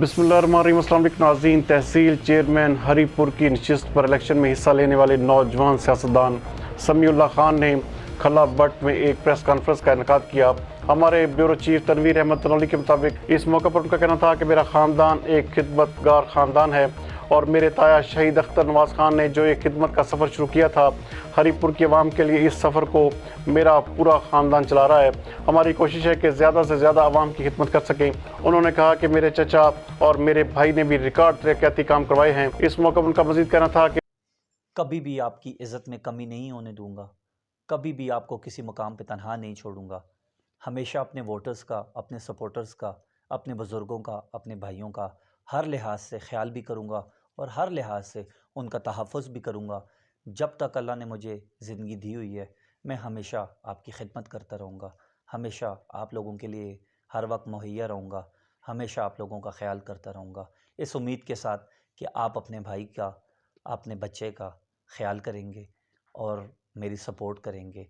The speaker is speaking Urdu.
بسم اللہ الرحمن الرحیم۔ السلام علیکم ناظرین۔ تحصیل چیئرمین ہری پور کی نشست پر الیکشن میں حصہ لینے والے نوجوان سیاستدان سمیع اللہ خان نے خلا بٹ میں ایک پریس کانفرنس کا انعقاد کیا۔ ہمارے بیورو چیف تنویر احمد تنولی کے مطابق اس موقع پر ان کا کہنا تھا کہ میرا خاندان ایک خدمت گار خاندان ہے اور میرے تایا شہید اختر نواز خان نے جو ایک خدمت کا سفر شروع کیا تھا ہری پور کی عوام کے لیے، اس سفر کو میرا پورا خاندان چلا رہا ہے۔ ہماری کوشش ہے کہ زیادہ سے زیادہ عوام کی خدمت کر سکیں۔ انہوں نے کہا کہ میرے چچا اور میرے بھائی نے بھی ریکارڈ ترقیاتی کام کروائے ہیں۔ اس موقع پر ان کا مزید کہنا تھا کہ کبھی بھی آپ کی عزت میں کمی نہیں ہونے دوں گا، کبھی بھی آپ کو کسی مقام پہ تنہا نہیں چھوڑوں گا۔ ہمیشہ اپنے ووٹرز کا، اپنے سپورٹرز کا، اپنے بزرگوں کا، اپنے بھائیوں کا ہر لحاظ سے خیال بھی کروں گا اور ہر لحاظ سے ان کا تحفظ بھی کروں گا۔ جب تک اللہ نے مجھے زندگی دی ہوئی ہے، میں ہمیشہ آپ کی خدمت کرتا رہوں گا، ہمیشہ آپ لوگوں کے لیے ہر وقت مہیا رہوں گا، ہمیشہ آپ لوگوں کا خیال کرتا رہوں گا، اس امید کے ساتھ کہ آپ اپنے بھائی کا، اپنے بچے کا خیال کریں گے اور میری سپورٹ کریں گے۔